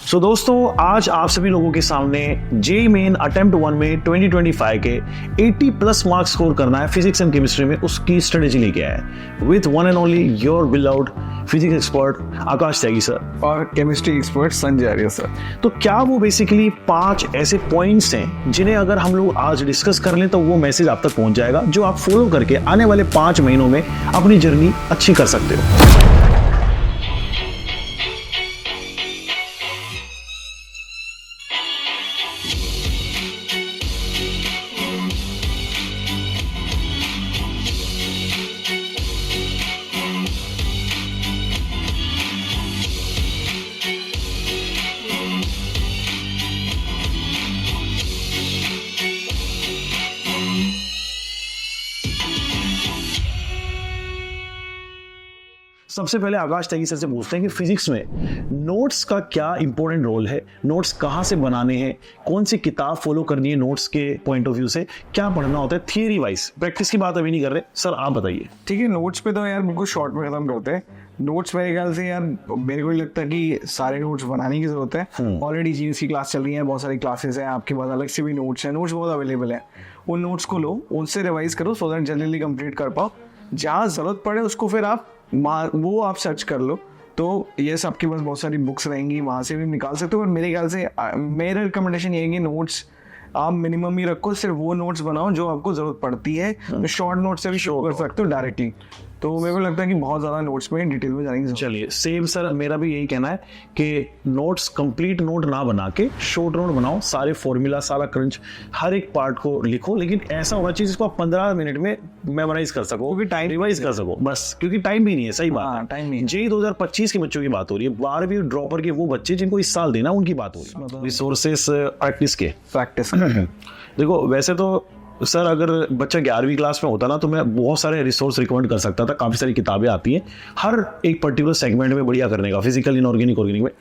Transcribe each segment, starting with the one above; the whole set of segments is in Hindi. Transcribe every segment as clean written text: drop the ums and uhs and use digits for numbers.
सो दोस्तों, आज आप सभी लोगों के सामने जेईई मेन अटेम्प्ट 1 में 2025 के 80 प्लस मार्क्स स्कोर करना है फिजिक्स एंड केमिस्ट्री में, उसकी स्ट्रेटेजी लेके आया है with one and only your beloved physics expert Akash Tyagi sir और केमिस्ट्री एक्सपर्ट संजय आर्य सर। तो क्या वो बेसिकली 5 ऐसे पॉइंट्स हैं जिन्हें अगर हम लोग आज डिस्कस कर लें तो वो मैसेज आप तक पहुंच जाएगा, जो आप फॉलो करके आने वाले 5 महीनों में अपनी जर्नी अच्छी कर सकते हो। सबसे पहले आकाश त्यागी सर से पूछते हैं कि फिजिक्स में नोट्स का क्या इंपॉर्टेंट रोल है, नोट्स कहाँ से बनाने हैं, कौन सी किताब फॉलो करनी है नोट्स के पॉइंट ऑफ व्यू से, क्या पढ़ना होता है थियरी वाइज, प्रैक्टिस की बात अभी नहीं कर रहे सर, आप बताइए। ठीक है, नोट्स पे तो यार बिल्कुल शॉर्ट में खत्म करते हैं। नोट्स मेरे ख्याल से यार मेरे को लगता है कि सारे नोट्स बनाने की जरूरत है। ऑलरेडी जीन्स की क्लास चल रही है, बहुत सारी क्लासेस हैं, आपके पास अलग से भी नोट्स हैं, नोट्स बहुत अवेलेबल है। उन नोट्स को लो, उनसे रिवाइज करो सो दैट जल्दी कंप्लीट कर पाओ। जहाँ जरूरत पड़े उसको फिर वो आप सर्च कर लो। तो ये आपके पास बहुत सारी बुक्स रहेंगी, वहाँ से भी निकाल सकते हो। और मेरे ख्याल से मेरा रिकमेंडेशन ये है कि नोट्स आप मिनिमम ही रखो, सिर्फ वो नोट्स बनाओ जो आपको जरूरत पड़ती है। तो शॉर्ट नोट्स से भी शो कर सकते हो डायरेक्टली। तो मेरे को लगता है कि बहुत ज़्यादा नोट्स में डिटेल में जाने की जरूरत। चलिए, सेम सर मेरा भी यही कहना है कि नोट्स कंप्लीट नोट ना बना के शॉर्ट नोट बनाओ, सारे फॉर्मूला, सारा क्रंच, हर एक पार्ट को लिखो, लेकिन ऐसा होना चाहिए जिसको आप 15 मिनट में मेमोराइज कर सको, क्योंकि टाइम रिवाइज कर सको बस, क्योंकि टाइम भी नहीं है। सही बात है, टाइम नहीं। जेईई 2025 के बच्चों की बात हो रही है, 12वीं ड्रॉपर के वो बच्चे जिनको इस साल देना, उनकी बात हो रही है। रिसोर्सेस प्रैक्टिस देखो, वैसे तो सर अगर बच्चा 11वीं क्लास में होता ना तो मैं बहुत सारे रिसोर्स रिकमेंड कर सकता था, काफ़ी सारी किताबें आती हैं हर एक पर्टिकुलर सेगमेंट में बढ़िया करने का, फिजिकल, इनऑर्गेनिक, ऑर्गेनिक में।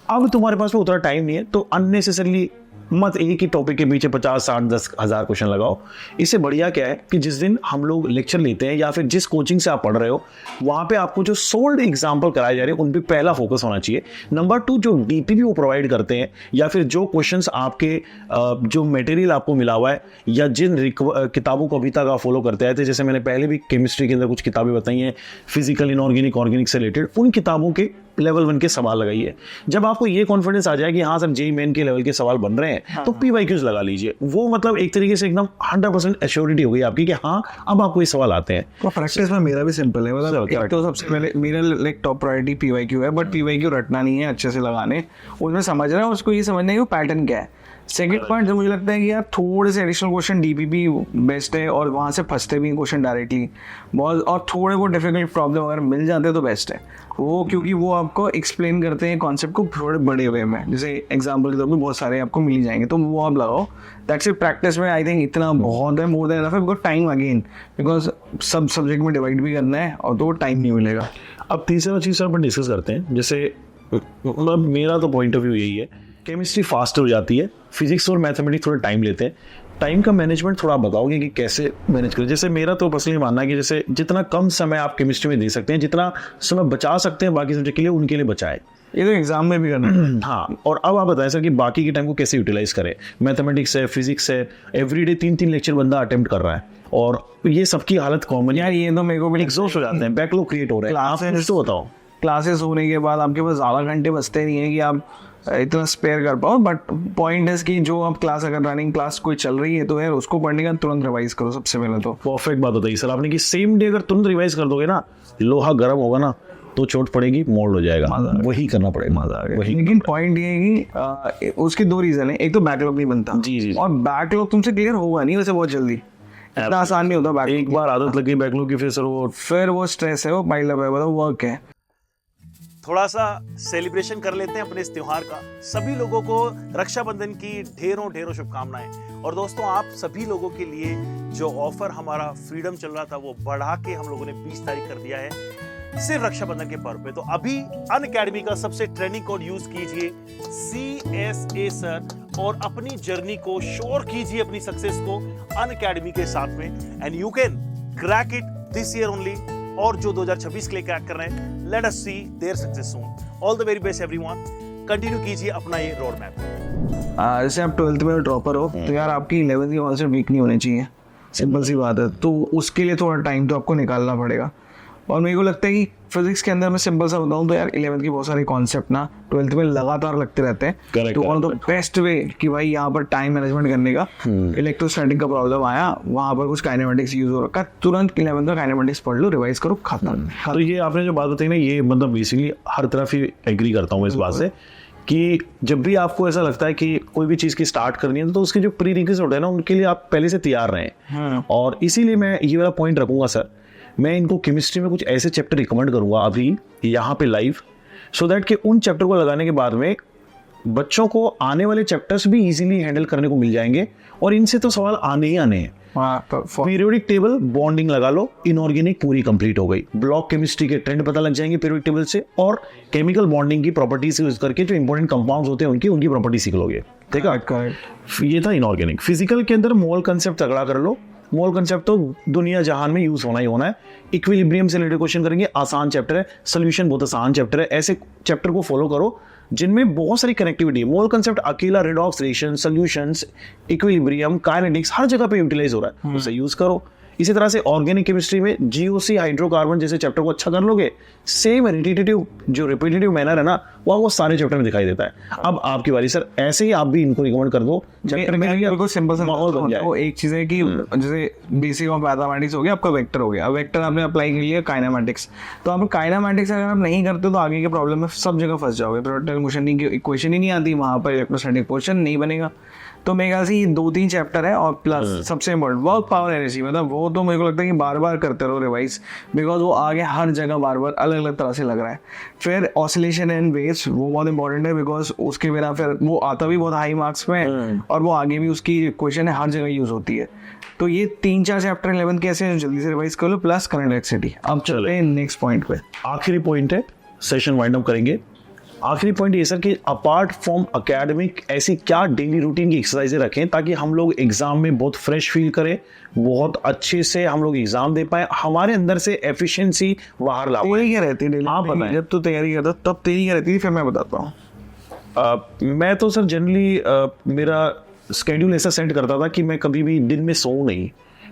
अब तुम्हारे पास में उतना टाइम नहीं है तो अननेसेसरली मत एक ही टॉपिक के पीछे 50, 60, 10 हज़ार क्वेश्चन लगाओ। इससे बढ़िया क्या है कि जिस दिन हम लोग लेक्चर लेते हैं या फिर जिस कोचिंग से आप पढ़ रहे हो वहाँ पे आपको जो सोल्ड एग्जाम्पल कराए जा रहे हैं उन पे पहला फोकस होना चाहिए। नंबर 2, जो डीपीपी वो प्रोवाइड करते हैं या फिर जो क्वेश्चंस आपके जो मटेरियल आपको मिला हुआ है या जिन किताबों को अभी तक आप फॉलो करते आए थे, जैसे मैंने पहले भी केमिस्ट्री के अंदर कुछ किताबें बताई हैं फिजिकल, इनऑर्गेनिक, ऑर्गेनिक से रिलेटेड, उन किताबों के लेवल 1 के सवाल लगाइए। जब आपको ये कॉन्फिडेंस आ जाए कि हाँ सर जेईई मेन के लेवल के सवाल बन रहे हैं तो पीवाईक्यूज लगा लीजिए। वो मतलब एक तरीके से एकदम 100% एश्योरिटी हो गई आपकी कि हाँ अब आपको ये सवाल आते हैं। तो प्रैक्टिस में मेरा भी सिंपल है, मतलब एक तो सबसे पहले मेरा लाइक टॉप प्रायोरिटी पीवाईक्यू है, बट पीवाईक्यू रटना नहीं है, अच्छे से लगाने, उसमें समझना है, उसको ये समझना है कि पैटर्न क्या है। सेकंड पॉइंट जो मुझे लगता है कि यार थोड़े से एडिशनल क्वेश्चन डीपीपी बेस्ट है, और वहाँ से फंसते भी क्वेश्चन डायरेक्टली बहुत, और थोड़े वो डिफिकल्ट प्रॉब्लम अगर मिल जाते हैं तो बेस्ट है वो, क्योंकि वो आपको एक्सप्लेन करते हैं कॉन्सेप्ट को थोड़े बड़े वे में। जैसे एग्जाम्पल के तौर पर बहुत सारे आपको मिल ही जाएंगे, तो वो आप लगाओ। That's it. प्रैक्टिस में आई थिंक इतना बहुत है, मोर देन इनफ है, बिकॉज टाइम अगेन, बिकॉज सब सब्जेक्ट में डिवाइड भी करना है और तो टाइम नहीं मिलेगा। अब तीसरा चीज़ सर अपन डिस्कस करते हैं। जैसे मतलब मेरा तो पॉइंट ऑफ व्यू यही है, केमिस्ट्री फास्ट हो जाती है, फिजिक्स और मैथमेटिक्स थोड़ा टाइम लेते हैं। टाइम का मैनेजमेंट थोड़ा बताओगे कि कैसे मैनेज करें? जैसे मेरा तो पर्सनली मानना है कि जैसे जितना कम समय आप केमिस्ट्री में दे सकते हैं, जितना समय बचा सकते हैं बाकी सब्जेक्ट के लिए, उनके लिए बचाए। ये तो एग्जाम में भी करना है। हाँ, और अब आप बताएं सर कि बाकी के टाइम को कैसे यूटिलाइज करें। मैथमेटिक्स है, फिजिक्स है, एवरीडे 3-3 लेक्चर बंदा अटेम्प्ट कर रहा है और ये सबकी हालत कॉमन। यार ये तो मेरे को भी एग्जॉस्ट हो जाते हैं, बैकलॉग क्रिएट हो रहा है। आप मुझे तो बताओ, क्लासेस होने के बाद आपके पास ज़्यादा घंटे बचते नहीं है कि आप इतना स्पेयर कर पाओ, बट पॉइंट है कि जो आप क्लास, अगर रनिंग क्लास कोई चल रही है तो यार उसको पढ़ने का तुरंत रिवाइज करो सबसे पहले। तो परफेक्ट बात बताइए सर आपने कि सेम डे अगर तुरंत रिवाइज कर दोगे ना, लोहा गर्म होगा ना तो चोट पड़ेगी, मोल्ड हो जाएगा, वही करना पड़ेगा, मजा आ गया। लेकिन पॉइंट ये है कि उसके 2 रीजन है। एक तो बैकलॉग नहीं बनता जी, और बैकलॉग तुमसे क्लियर होगा नहीं वैसे बहुत जल्दी, इतना आसान नहीं होता बैकलॉग। एक बार आदत लग गई बैकलॉग की, फिर वो स्ट्रेस है, वो पाइल अप है, वो वर्क है। थोड़ा सा सेलिब्रेशन कर लेते हैं अपने इस त्योहार का। सभी लोगों को रक्षाबंधन की ढेरों ढेरों शुभकामनाएं। और दोस्तों, आप सभी लोगों के लिए जो ऑफर हमारा फ्रीडम चल रहा था वो बढ़ा के हम लोगों ने 20 तारीख कर दिया है सिर्फ रक्षाबंधन के पर्व पे। तो अभी अनअकैडमी का सबसे ट्रेंडिंग कोड यूज कीजिए CSA सर, और अपनी जर्नी को श्योर कीजिए, अपनी सक्सेस को अनअकैडमी के साथ में, and you can crack it this year only. और जो 2026 के लिए क्रैक कर रहे हैं, let us see their success soon. All the very best everyone. Continue कीजिए अपना ये रोड मैप। जैसे आप 12th में ड्रॉपर हो तो यार आपकी 11th की कॉन्सेप्ट वीक नहीं होनी चाहिए, सिंपल सी बात है। तो उसके लिए थोड़ा टाइम तो आपको निकालना पड़ेगा। और मेरे को लगता है कि फिजिक्स के अंदर मैं सिंपल सा बताऊं तो यार 11th की बहुत सारे कॉन्सेप्ट ना 12th में लगातार लगते रहते हैं। Correct, तो one of the best way कि भाई यहाँ पर टाइम मैनेजमेंट करने का, इलेक्ट्रोस्टैटिक का प्रॉब्लम आया, वहाँ पर कुछ काइनेमेटिक्स यूज हो रखा, तुरंत 11th का काइनेमेटिक्स पढ़ लो, रिवाइज करो, खत्म। तो ये आपने जो बात बताई ना, ये मतलब बेसिकली हर तरफ ही एग्री करता हूँ इस बात से कि जब भी आपको ऐसा लगता है कि कोई भी चीज़ की स्टार्ट करनी है तो उसके जो प्री रिक्विजिट होते हैं ना, उनके लिए आप पहले से तैयार रहें। और इसीलिए मैं ये वाला पॉइंट रखूंगा सर, मैं इनको केमिस्ट्री में कुछ ऐसे चैप्टर रिकमेंड करूंगा अभी यहाँ पे लाइव, सो दैट कि उन चैप्टर को लगाने के बाद में बच्चों को आने वाले चैप्टर्स भी इजीली हैंडल करने को मिल जाएंगे। और इनसे तो सवाल आने ही आने हैं। पीरियोडिक टेबल, बॉन्डिंग लगा लो, इनऑर्गेनिक पूरी कंप्लीट हो गई। ब्लॉक केमिस्ट्री के ट्रेंड पता लग जाएंगे पीरियोडिक टेबल से, और केमिकल बॉन्डिंग की प्रॉपर्टीज यूज करके जो इंपॉर्टेंट कंपाउंड्स होते हैं उनकी प्रॉपर्टी सीख लोगे। ठीक है, ये था इनऑर्गेनिक। फिजिकल के अंदर मोल कंसेप्ट तगड़ा कर लो। मोल कंसेप्ट तो दुनिया जहान में यूज होना ही होना है। इक्विलिब्रियम से रिलेटेड क्वेश्चन करेंगे, आसान चैप्टर है। सोल्यूशन बहुत आसान चैप्टर है। ऐसे चैप्टर को फॉलो करो जिनमें बहुत सारी कनेक्टिविटी है। मोल कंसेप्ट अकेला redox reaction, solutions, equilibrium, kinetics हर जगह पे यूटिलाइज हो रहा है, उसे यूज करो। इसी तरह से ऑर्गेनिक केमिस्ट्री में जीओसी, हाइड्रोकार्बन जैसे चैप्टर को अच्छा कर लोगे, सेम रिपीटेटिव मैनर है ना, वो सारे चैप्टर में दिखाई देता है। अब आपकी बारी सर, ऐसे ही आप भी इनको रिकमेंड कर दो। बिल्कुल सिंपल सा माहौल बन जाए। वो एक चीज है कि जैसे बेसिक ऑफ मैथमेटिक्स हो गया, आपका वेक्टर हो गया। अब वेक्टर आपने अप्लाई कर लिया काइनेमेटिक्स, तो आप काइनेमेटिक्स अगर आप नहीं करते तो आगे के प्रॉब्लम में सब जगह फंस जाओगे। प्रोडक्ट मोशन की इक्वेशन ही नहीं आती, वहां पर इलेक्ट्रोस्टैटिक क्वेश्चन नहीं बनेगा। तो मेरे ख्याल से ये 2-3 चैप्टर है। और प्लस सबसे इम्पोर्टेंट वर्क, पावर, एनर्जी, मतलब वो तो मेरे को लगता है कि बार बार करते रहो रिवाइज, बिकॉज वो आगे हर जगह बार बार अलग अलग तरह से लग रहा है। फिर ऑसिलेशन एंड वेव्स, वो बहुत इंपॉर्टेंट है, बिकॉज उसके बिना फिर वो आता भी बहुत हाई मार्क्स में, और वो आगे भी उसकी क्वेश्चन है हर जगह यूज होती है। तो ये 3-4 चैप्टर 11th के ऐसे जल्दी से रिवाइज कर लो, प्लस करंट इलेक्ट्रिसिटी। अब चलते हैं नेक्स्ट पॉइंट पे। आखिरी पॉइंट है, सेशन वाइंड अप करेंगे। आखिरी पॉइंट ये सर कि अपार्ट फ्रॉम एकेडमिक ऐसी क्या डेली रूटीन की एक्सरसाइजें रखें ताकि हम लोग एग्जाम में बहुत फ्रेश फील करें, बहुत अच्छे से हम लोग एग्जाम दे पाए, हमारे अंदर से एफिशिएंसी बाहर ला। वही क्या रहती है आप बताएं। जब तो तैयारी करता तब तेरी क्या रहती थी, फिर मैं बताता हूँ। मैं तो सर जनरली मेरा स्केड्यूल ऐसा सेट करता था कि मैं कभी भी दिन में सोऊं नहीं।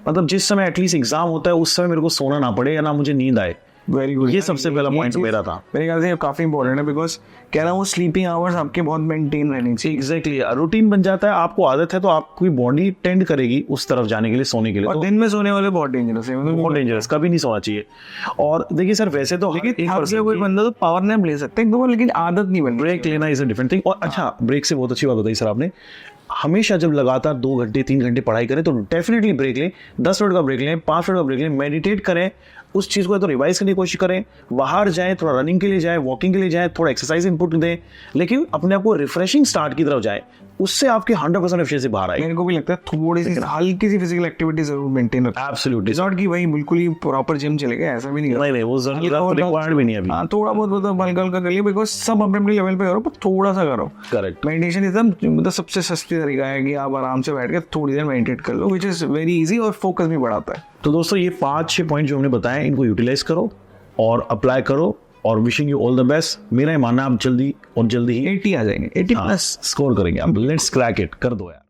मतलब जिस समय एटलीस्ट एग्जाम होता है उस समय मेरे को सोना ना पड़े या ना मुझे नींद आए। वेरी गुड, ये सबसे पहला पॉइंट मेरा था। मेरे ख्याल से काफी इंपॉर्टेंट है, बिकॉज कह रहा हूँ स्लीपिंग आवर्स आपके बहुत मेंटेन रहनी चाहिए। एग्जैक्टली, रूटीन बन जाता है, आपको आदत है तो आपकी बॉडी टेंड करेगी उस तरफ जाने के लिए, सोने के लिए। और तो दिन में सोने वाले बहुत डेंजरस है, बहुत डेंजरस, कभी नहीं सोना चाहिए। और देखिए सर, वैसे तो कोई बंदा तो पावर नैप ले सकते हैं, लेकिन आदत नहीं बन। ब्रेक लेना इज अ डिफरेंट थिंग। और अच्छा, ब्रेक से बहुत अच्छी बात बताई सर आपने। हमेशा जब लगातार 2 घंटे 3 घंटे पढ़ाई करें तो डेफिनेटली ब्रेक लें। 10 मिनट का ब्रेक लें, 5 मिनट का ब्रेक लें, मेडिटेट करें, उस चीज़ को तो रिवाइज करने की कोशिश करें, बाहर जाएं, थोड़ा रनिंग के लिए जाएं, वॉकिंग के लिए जाएं, थोड़ा एक्सरसाइज इनपुट दें, लेकिन अपने आप को रिफ्रेशिंग स्टार्ट की तरफ जाएं। उससे आपकी 100% एफिशिएंसी बाहर आएगी। मेरे को भी लगता है थोड़ी सी हल्की सी फिजिकल एक्टिविटी जरूर मेंटेन रखें। एब्सोल्युटली, नॉट कि भाई बिल्कुल ही प्रॉपर जिम चले गए, ऐसा भी नहीं। नहीं, वो रिक्वायर्ड भी नहीं अभी। हाँ, थोड़ा बहुत हल्का हल्का कर लिया, बिकॉज सब अपने अपने लेवल पे करो, पर थोड़ा सा करो। करेक्ट। मेडिटेशन एकदम मतलब सबसे सस्ती तरीका है कि आप आराम से बैठ के थोड़ी देर मेडिटेट कर लो, विच इज वेरी इजी और फोकस भी बढ़ाता है। तो दोस्तों, ये 5-6 पॉइंट जो हमने बताए इनको यूटिलाइज करो और अप्लाई करो, और wishing you all the best. मेरा ये मानना, आप जल्दी ही 80 आ जाएंगे, 80 प्लस स्कोर करेंगे आप। लेट्स क्रैक इट, कर दो यार।